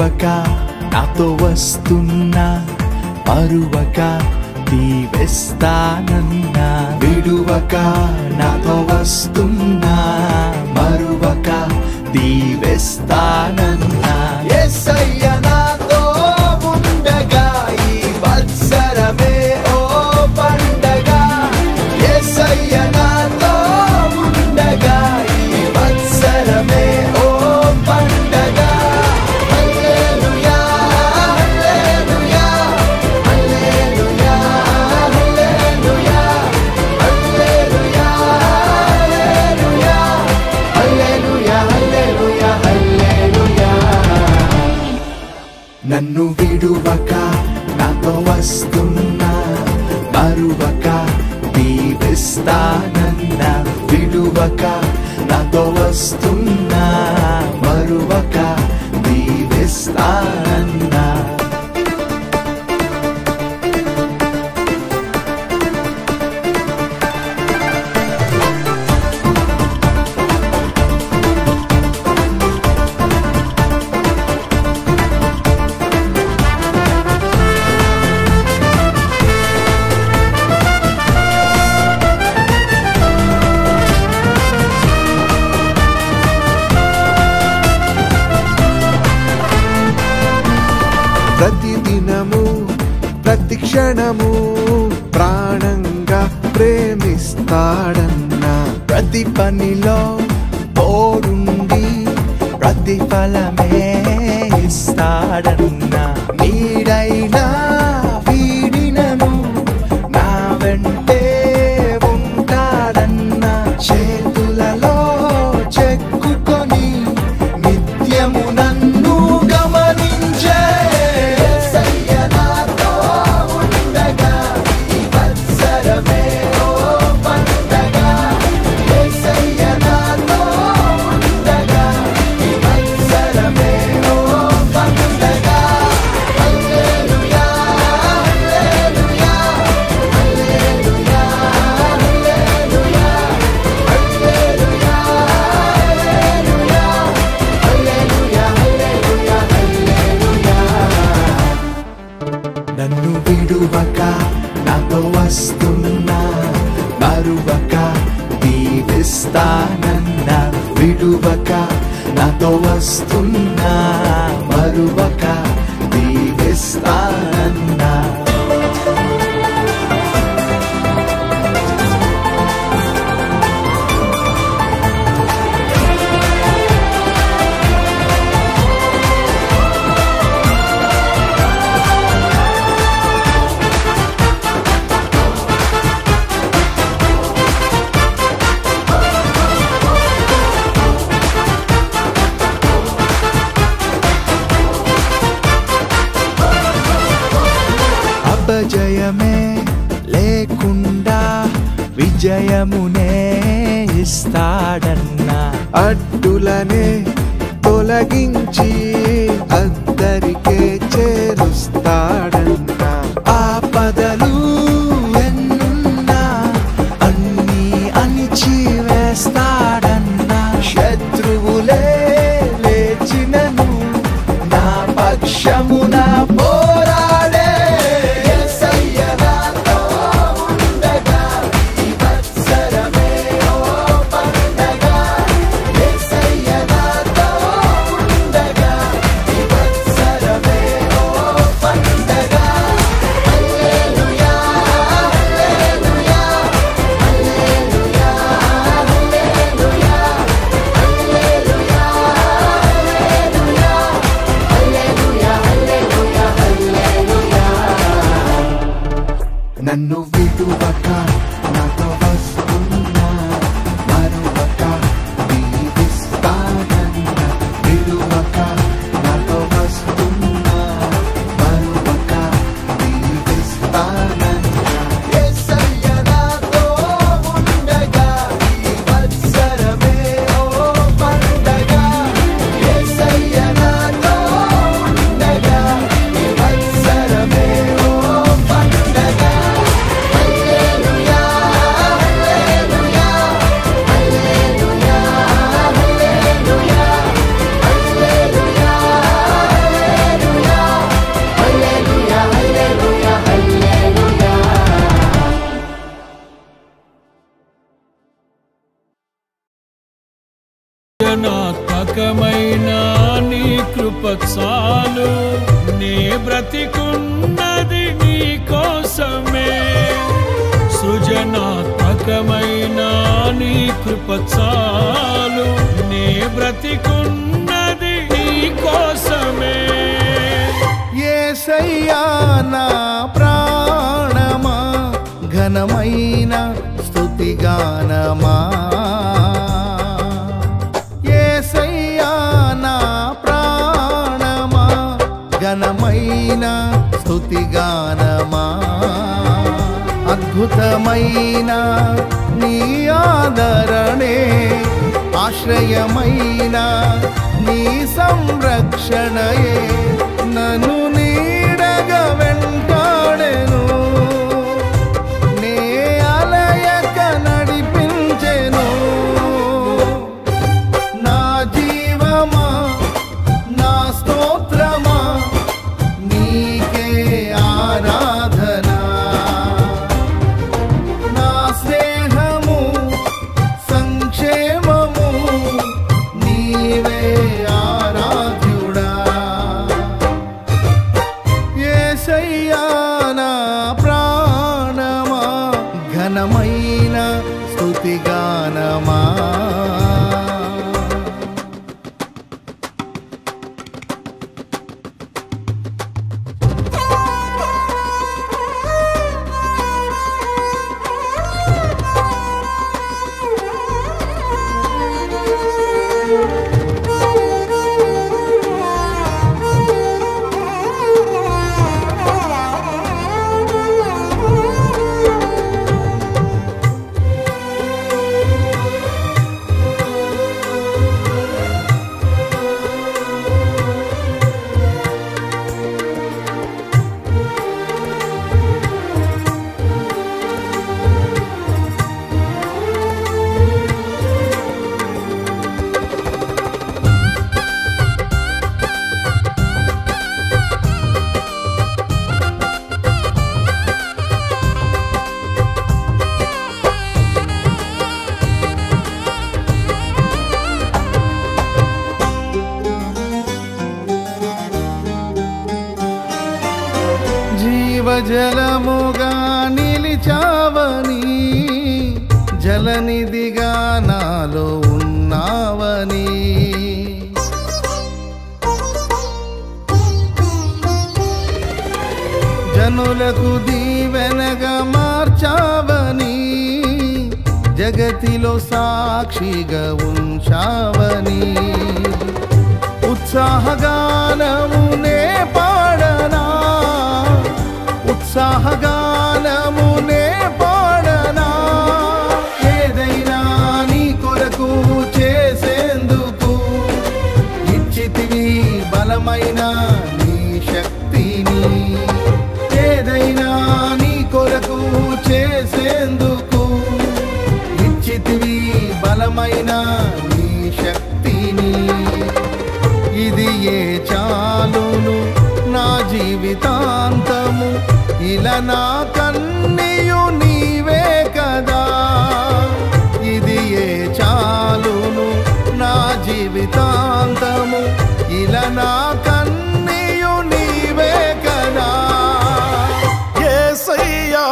విడువక నాతో వస్తున్నా, మరువక దీవిస్తానన్నా. విడువక నాతో వస్తున్నా, మరువక దీవిస్తానన్నా. యేసయ్య నాతో ఉండగా ఈ వత్సరమే ఓ పండగ. యేసయ్య నాతో ఉండగా ఈ వత్సరమే ఓ పండగ. హల్లెలూయా హల్లెలూయా హల్లెలూయా హల్లెలూయా హల్లెలూయా హల్లెలూయా హల్లెలూయా హల్లెలూయా. నన్ను విడువక నాతో వస్తున్నా, మరువక దీవిస్తానన్నా. విడువక నాతో వస్తున్నా, మరువక దీవిస్తానన్నా. ప్రతిదినము ప్రతి క్షణము ప్రాణంగా ప్రేమిస్తాడన్నా. ప్రతి పనిలో తోడుండి ప్రతిఫలమే ఇస్తాడన్నా. నీడైనా వీడినను నా వెంటే ఉంటాడన్నా. చేతులలో చెక్కుకొని నిత్యము నన్ను గమనించే. యేసయ్య నాతో ఉండగా ఈ వత్సరమే ఓ పండగ. యేసయ్య నాతో ఉండగా ఈ వత్సరమే ఓ పండగ. హల్లెలూయా హల్లెలూయా హల్లెలూయా హల్లెలూయా హల్లెలూయా హల్లెలూయా హల్లెలూయా హల్లెలూయా. నన్ను విడువక నాతో వస్తున్నా, మరువక దీవిస్తానన్నా. విడువక నాతో వస్తున్నా, మరువక దీవిస్తానన్నా. అపజయమే లేకుండా విజయమునే ఇస్తాడన్నా. అడ్డులనే తొలగించి అద్దరికే చేరుస్తాడన్నా. ఆపదలు ఎన్నున్నా అన్నీ అణిచివేస్తాడన్నా. శత్రువులే లేచినను నా పక్షమున పోరాడే. యేసయ్య నాతో ఉండగా ఈ వత్సరమే ఓ పండగ. యేసయ్య నాతో ఉండగా ఈ వత్సరమే ఓ జ్ఞాపకమైన నీ కృప చాలు, నే బ్రతికున్నది నీ కోసమే. సృజనాత్మకమైన నీ కృప చాలు, నే బ్రతికున్నది నీ కోసమే. యేసయ్యా నా ప్రాణమా, ఘనమైన స్తుతిగానమా. యేసయ్యా నా ప్రాణమా, ఘనమైన స్తుతిగానమా. అద్భుతమైన నీ ఆదరణే, ఆశ్రయమైన నీ సంరక్షణయే నన్ను నీడగా వెంటాడెను. నే అలయక నడిపించెను. నా జీవమా, నా స్తోత్రమా, నీకే ఆరాధన. నా స్నేహము, సంక్షేమము, నీవే ఆరాధ్యుడా. యేసయ్యా నా ప్రాణమా, ఘనమైన స్తుతిగానమా. జీవజలముగా నిలిచావని, జలనిధిగా నాలో ఉన్నావని. జనులకు దీవెనగా మార్చావని, జగతిలో సాక్షిగా ఉంచావని. ఉత్సాహగానమునే పాడనా, ఉత్సాహగానమునే పాడనా. ఏదైనా నీ కొరకు చేసేందుకు ఇచ్చితివి బలమైన నీ శక్తిని. ఏదైనా నీ కొరకు చేసేందుకు ఇచ్చితివి బలమైన నీ శక్తిని. ఇది ఏ చాలును నా జీవితాంతము, ఇలా నా కన్నీయు నీవే కదా. ఇది ఏ చాలును నా జీవితాంతము, ఇలా నా కన్నీయు నీవే కదా. యేసయ్యా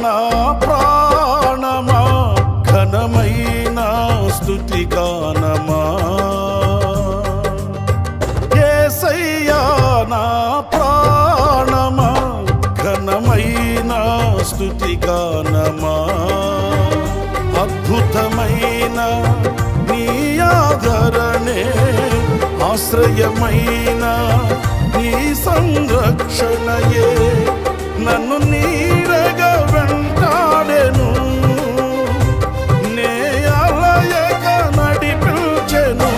నా ప్రాణమా, ఘనమైన స్తుతిగానమా. యేసయ్యా నా ప్రాణమా, ఘనమైన స్తుతిగానమా. అద్భుతమైన నీ ఆదరణే, ఆశ్రయమైన నీ సంరక్షణయే నన్ను నీడగా వెంటాడెను. నే అలయక నడిపించెను.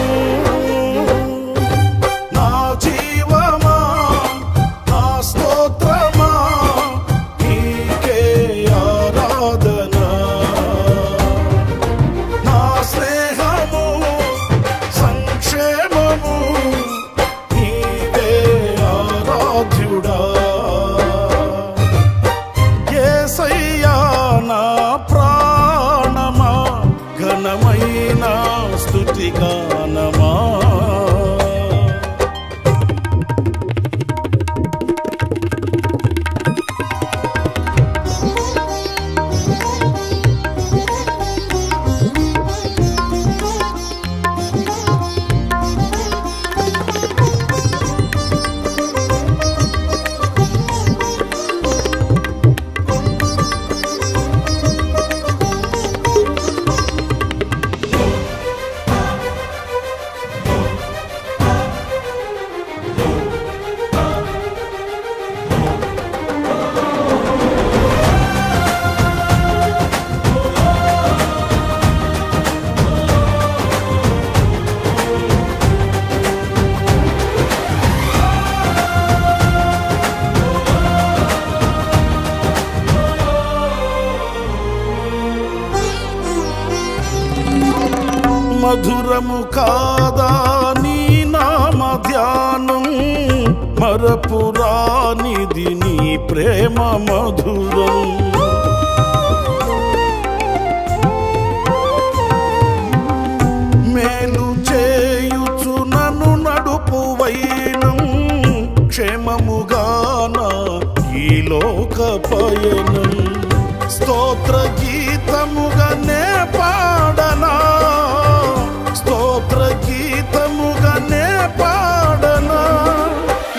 నా జీవమా, నా స్తోత్రమా, నీకే ఆరాధన. నా స్నేహము, సంక్షేమము, నీవే ఆరాధ్యుడా. యేసయ్యా మధురము కాదా నీ నామ ధ్యానం, మరపురానిది నీ ప్రేమ మధురం. మేలు చేయుచు నన్ను నడుపు వైనం, క్షేమముగాన ఈ లోక పయనం. స్తోత్ర గీతముగానే పాడనా, స్తోత్ర గీతముగానే పాడనా.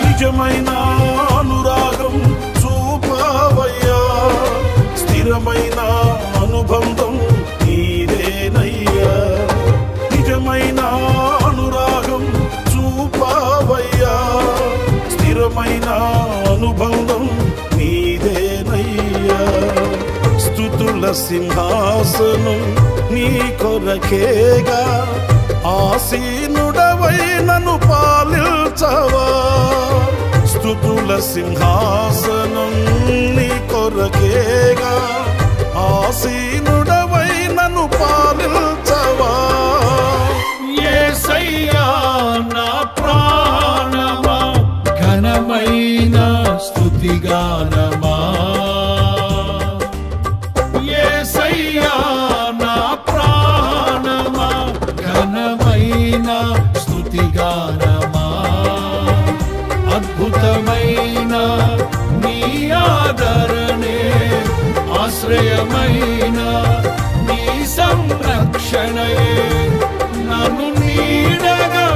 నిజమైన అనురాగం చూపవయ్యా, స్థిరమైన అనుబంధం నీదేనయ్యా. నిజమైన అనురాగం చూపవయ్యా, స్థిరమైన అనుబంధం నీదేనయ్యా. స్తుతుల సింహాసనం నీ కొరకేగా, ఆసీనుడవై నన్ను పాలించవా. స్తుతుల సింహాసనం నీ కొరకేగా, ఆసీనుడవై నన్ను పాలించవా. యేసయ్యా నా ప్రాణమా, ఘనమైన స్తుతిగానమా. యేసయ్యా నా ప్రాణమా, ఘనమైన స్తుతిగానమా. అద్భుతమైన నీ ఆదరణే, ఆశ్రయమైన నీ సంరక్షణయే నన్ను నీడగా